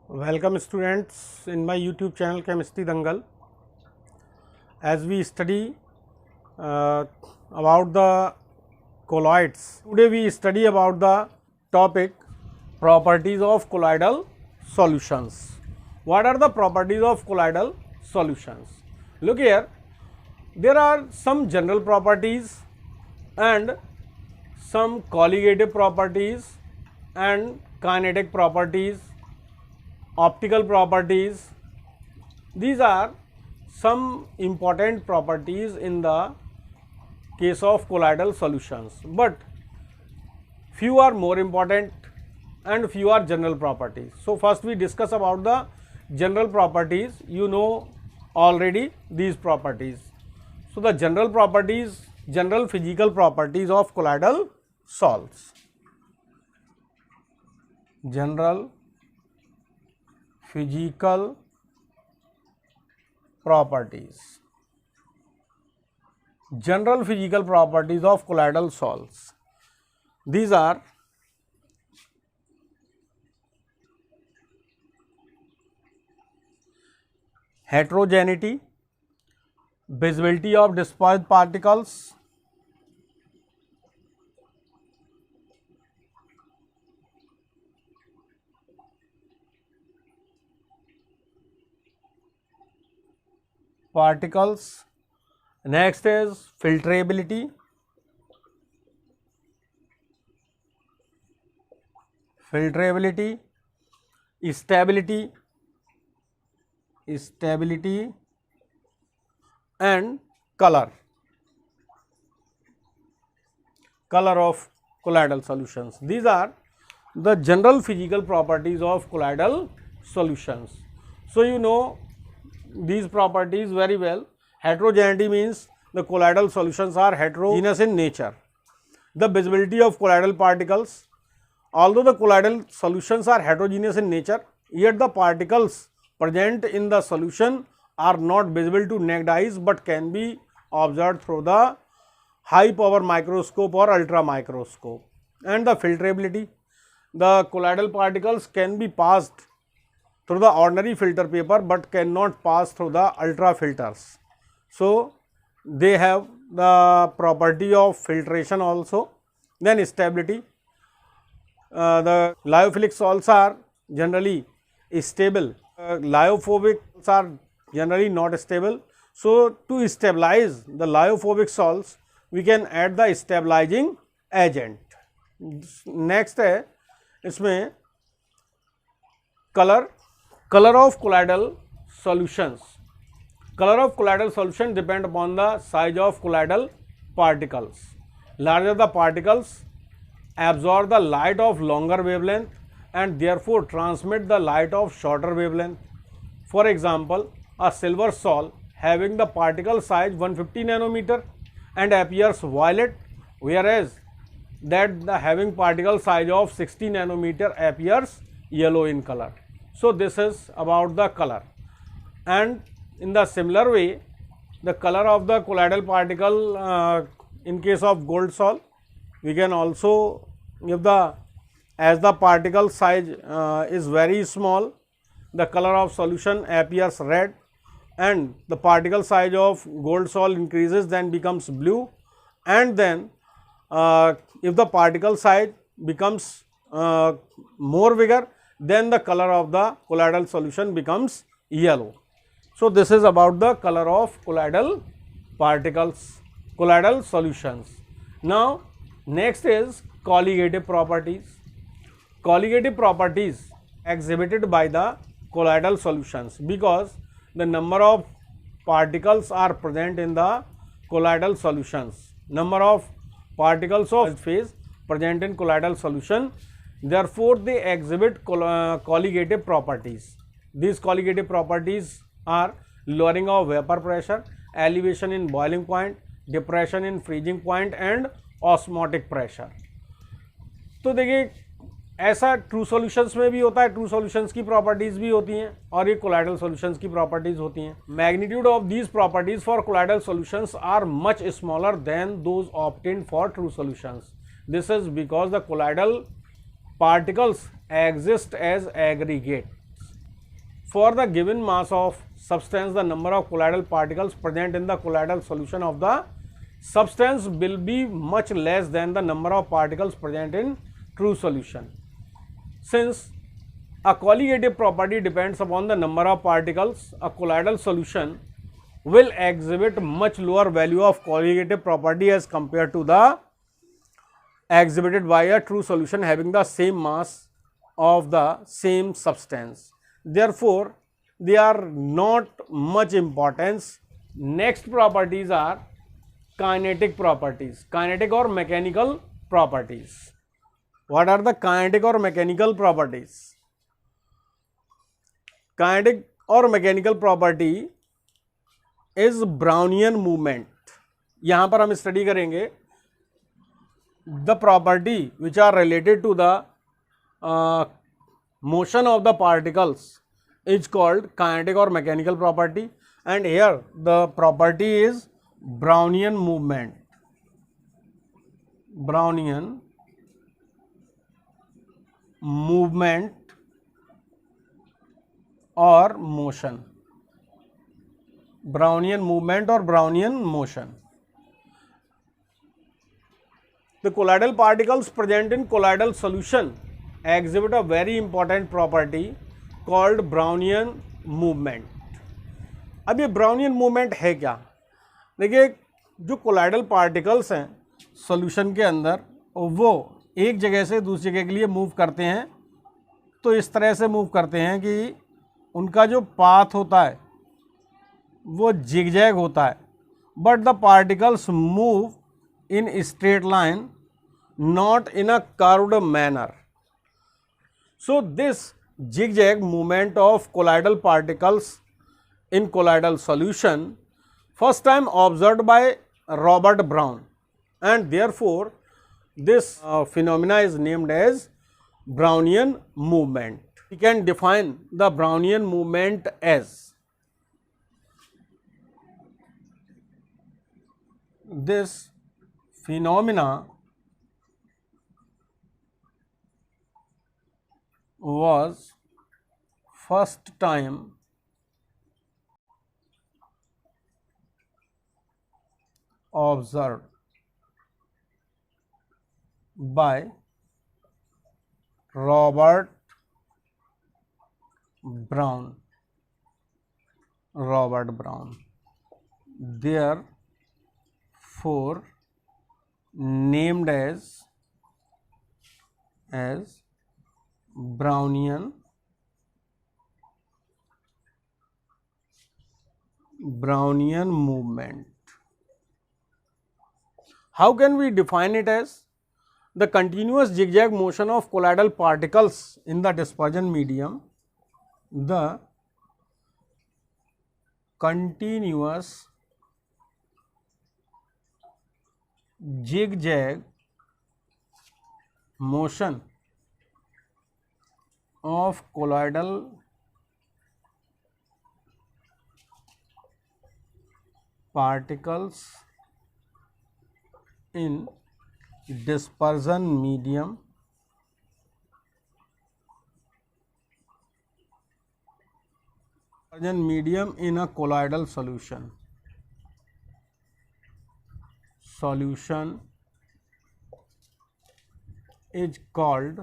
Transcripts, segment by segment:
Welcome students in my YouTube channel Chemistry Dangal. As we study about the colloids, today we study about the topic properties of colloidal solutions. What are the properties of colloidal solutions? Look here, there are some general properties and some colligative properties and kinetic properties, optical properties. These are some important properties in the case of colloidal solutions, but few are more important and few are general properties. So first we discuss about the general properties. You know already these properties. So the general properties, general physical properties of colloidal salts. General physical properties. General physical properties of colloidal salts. These are heterogeneity, visibility of dispersed particles, next is filtrability, stability, and color of colloidal solutions. These are the general physical properties of colloidal solutions. So you know these properties very well. Heterogeneity means the colloidal solutions are heterogeneous in nature. The visibility of colloidal particles, although the colloidal solutions are heterogeneous in nature, yet the particles present in the solution are not visible to naked eyes but can be observed through the high power microscope or ultra microscope. And the filtrability, the colloidal particles can be passed through the ordinary filter paper but cannot pass through the ultra filters. So they have the property of filtration also. Then stability, the lyophilic salts are generally stable, lyophobic salts are generally not stable. So to stabilize the lyophobic salts, we can add the stabilizing agent. Next है इसमें color of colloidal solutions. Color of colloidal solution depend upon the size of colloidal particles. Larger the particles absorb the light of longer wavelength and therefore transmit the light of shorter wavelength. For example, a silver sol having the particle size 150 nanometer and appears violet, whereas that the having particle size of 60 nanometer appears yellow in color. So this is about the color. And in the similar way, the color of the colloidal particle in case of gold sol, we can also give as the particle size is very small, the color of solution appears red, and the particle size of gold sol increases, then becomes blue, and then if the particle size becomes more bigger, then the color of the colloidal solution becomes yellow. So this is about the color of colloidal particles, colloidal solutions. Now next is colligative properties. Colligative properties exhibited by the colloidal solutions because the number of particles are present in the colloidal solutions. Number of particles of phase present in colloidal solution, therefore they exhibit colligative properties. These colligative properties are lowering of vapor pressure, elevation in boiling point, depression in freezing point and osmotic pressure. तो देखिए ऐसा true solutions में भी होता है, true solutions की properties भी होती हैं और ये कोलाइडल सॉल्यूशंस की प्रॉपर्टीज होती हैं. Magnitude of these properties for colloidal solutions are much smaller than those obtained for true solutions. This is because the colloidal particles exist as aggregates. For the given mass of substance, the number of colloidal particles present in the colloidal solution of the substance will be much less than the number of particles present in true solution. Since a colligative property depends upon the number of particles, a colloidal solution will exhibit much lower value of colligative property as compared to the exhibited by a true solution having the same mass of the same substance. Therefore, they are not much importance. Next properties are kinetic properties, kinetic or mechanical properties. What are the kinetic or mechanical properties? Kinetic or mechanical property is Brownian movement. यहाँ पर हम study करेंगे the property which are related to the motion of the particles is called kinetic or mechanical property, and here the property is Brownian movement. Brownian movement or motion. Brownian movement or Brownian motion. The colloidal particles present in colloidal solution exhibit a very important property called Brownian movement. अब ये Brownian movement है क्या? देखिए, जो colloidal particles हैं solution के अंदर, वो एक जगह से दूसरी जगह के लिए मूव करते हैं, तो इस तरह से मूव करते हैं कि उनका जो पाथ होता है वो जिगजैग होता है, but the particles move in straight line, not in a curved manner. So this zigzag movement of colloidal particles in colloidal solution first time observed by Robert Brown, and therefore this phenomena is named as Brownian movement. We can define the Brownian movement as this phenomena was first time observed by Robert Brown. Therefore named as Brownian movement. How can we define it as? The continuous zigzag motion of colloidal particles in the dispersion medium. The continuous zigzag motion of colloidal particles in dispersion medium in a colloidal solution is called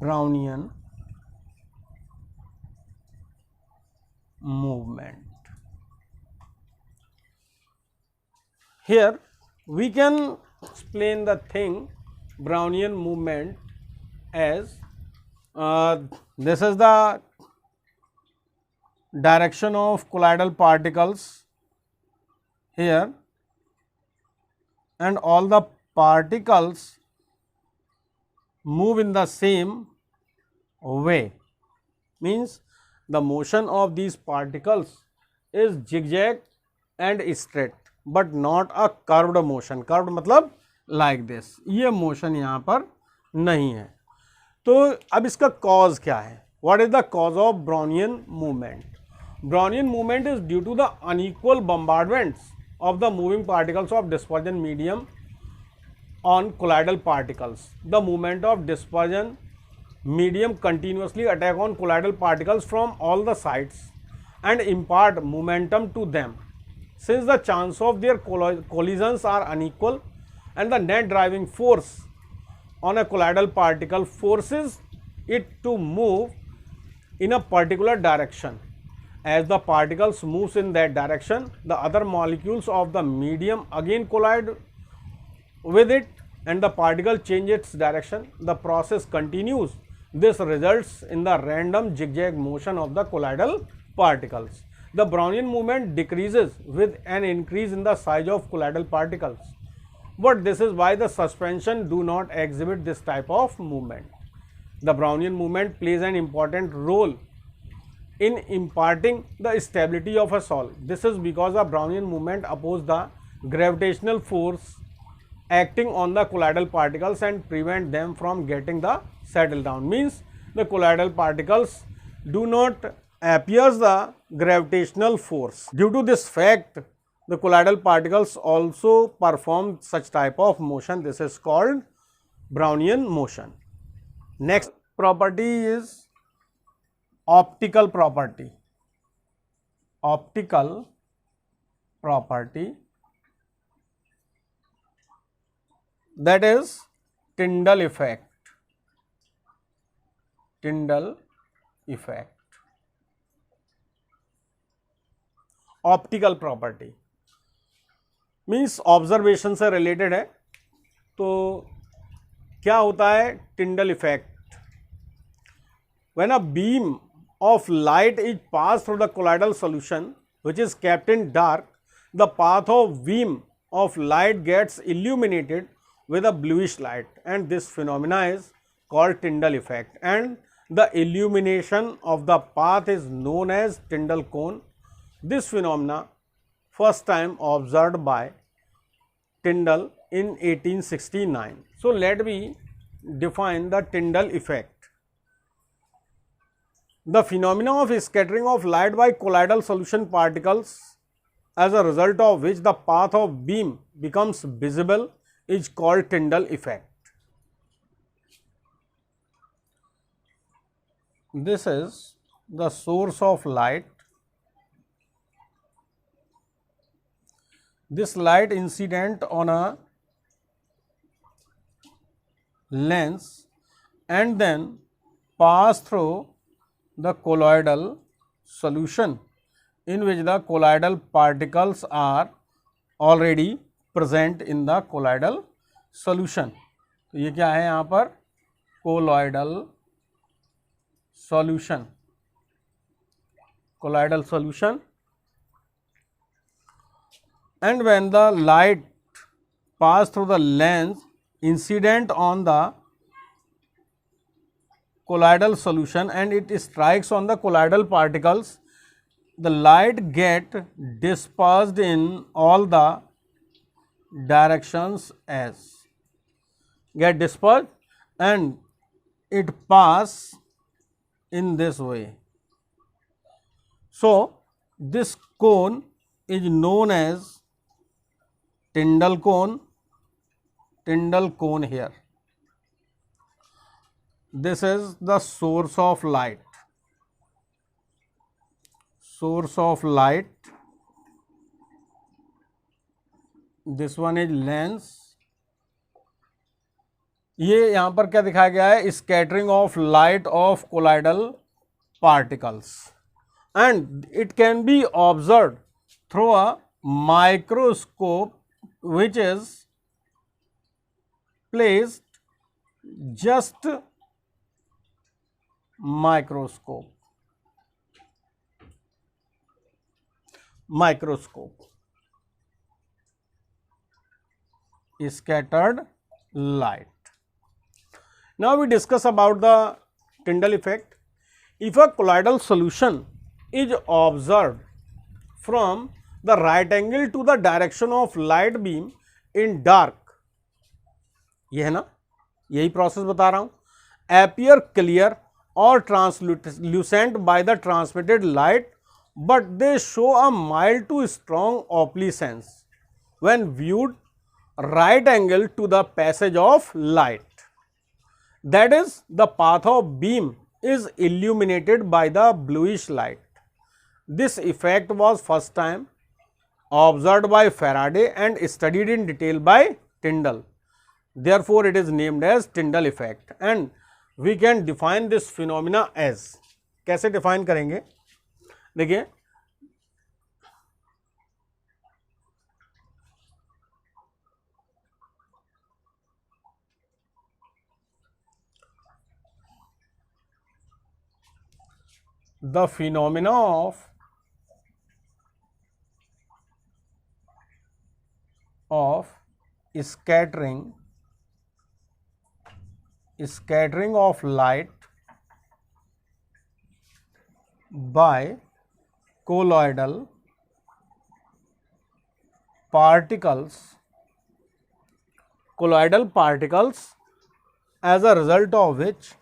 Brownian movement. Here we can explain the thing Brownian movement as this is the direction of colloidal particles here, and all the particles move in the same way, means the motion of these particles is zigzag and straight but not a curved motion. Curved मतलब like this, ये motion यहाँ पर नहीं है. तो अब इसका cause क्या है? What is the cause of Brownian movement? Brownian movement is due to the unequal bombardments of the moving particles of dispersion medium on colloidal particles. The moment of dispersion medium continuously attack on colloidal particles from all the sides and impart momentum to them. Since the chance of their collisions are unequal and the net driving force on a colloidal particle forces it to move in a particular direction. As the particles moves in that direction, the other molecules of the medium again collide with it and the particle changes its direction. The process continues. This results in the random zigzag motion of the colloidal particles. The Brownian movement decreases with an increase in the size of colloidal particles. But this is why the suspension do not exhibit this type of movement. The Brownian movement plays an important role in imparting the stability of a solid. This is because the Brownian movement opposes the gravitational force acting on the colloidal particles and prevent them from getting the settle down. Means the colloidal particles do not appear the gravitational force. Due to this fact, the colloidal particles also perform such type of motion. This is called Brownian motion. Next property is optical property. Optical property, that is Tyndall effect. Tyndall effect. Optical property means observation से related है. तो क्या होता है Tyndall effect? When a beam of light is passed through the colloidal solution which is kept in dark, the path of beam of light gets illuminated with a bluish light, and this phenomena is called Tyndall effect, and the illumination of the path is known as Tyndall cone. This phenomena first time observed by Tyndall in 1869. So let me define the Tyndall effect. The phenomena of scattering of light by colloidal solution particles, as a result of which the path of beam becomes visible, is called Tyndall effect. This is the source of light. This light incident on a lens and then pass through the colloidal solution in which the colloidal particles are already present in the colloidal solution. तो ये क्या है यहाँ पर? colloidal solution. Colloidal solution. And when the light pass through the lens incident on the colloidal solution and it strikes on the colloidal particles, the light get dispersed in all the directions as get dispersed and it pass in this way. So this cone is known as Tyndall cone. Tyndall cone here. This is the source of light. Source of light. This one is lens. ये यहाँ पर क्या दिखाया गया है? Scattering of light of colloidal particles, and it can be observed through a microscope which is placed just microscope scattered light. Now we discuss about the Tyndall effect. If a colloidal solution is observed from the right angle to the direction of light beam in dark, ये है ना, यही process बता रहा हूं, appear clear or translucent by the transmitted light, but they show a mild to strong opalescence when viewed right angle to the passage of light. That is, the path of beam is illuminated by the bluish light. This effect was first time observed by Faraday and studied in detail by Tyndall. Therefore, it is named as Tyndall effect, and we can define this phenomena as, कैसे define करेंगे? देखिए, the phenomena of scattering of light by colloidal particles as a result of which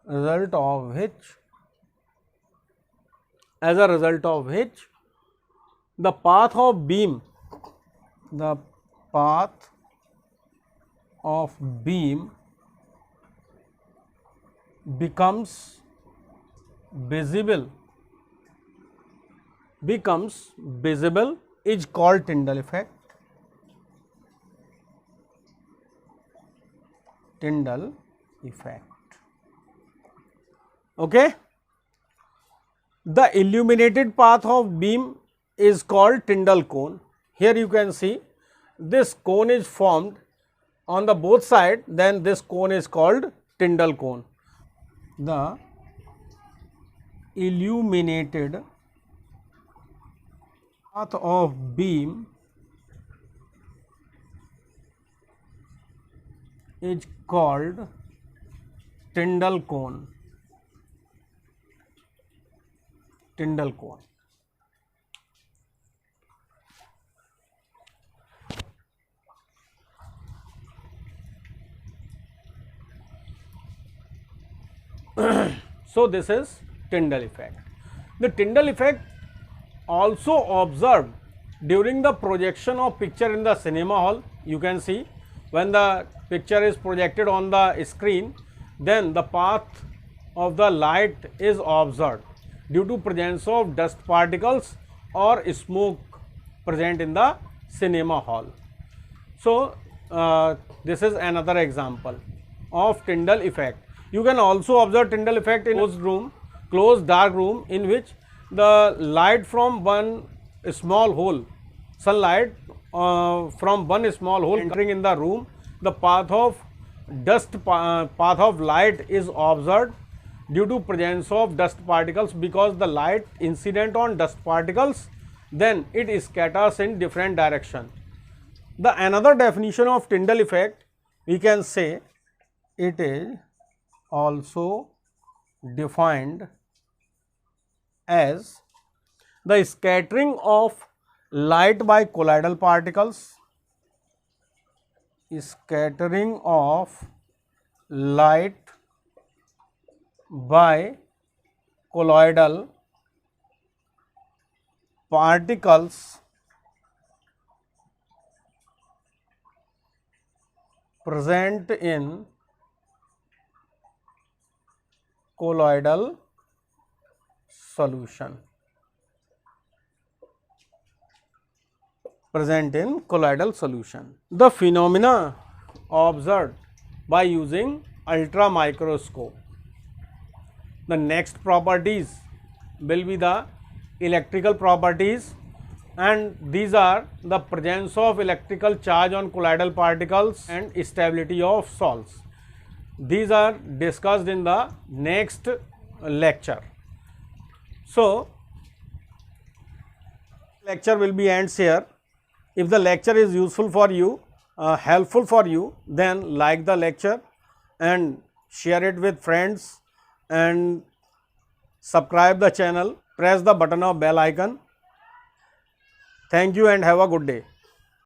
the path of beam becomes visible is called Tyndall effect. Okay. The illuminated path of beam is called Tyndall cone. Here you can see this cone is formed on the both side, then this cone is called Tyndall cone. The illuminated path of beam is called Tyndall cone. So this is Tyndall effect. The Tyndall effect also observed during the projection of picture in the cinema hall. You can see when the picture is projected on the screen, then the path of the light is observed due to presence of dust particles or smoke present in the cinema hall. So this is another example of Tyndall effect. You can also observe Tyndall effect in closed dark room, in which the light from one small hole, sunlight from one small hole entering in the room, the path of light is observed due to presence of dust particles, because the light incident on dust particles, then it scatters in different direction. The another definition of Tyndall effect, we can say it is also defined as the scattering of light by colloidal particles. Scattering of light by colloidal particles present in colloidal solution. The phenomena observed by using ultra microscope. The next properties will be the electrical properties, and these are the presence of electrical charge on colloidal particles and stability of salts. These are discussed in the next lecture. So, lecture will be ends here. If the lecture is useful for you, helpful for you, then like the lecture and share it with friends and subscribe the channel. Press the button of bell icon. Thank you and have a good day.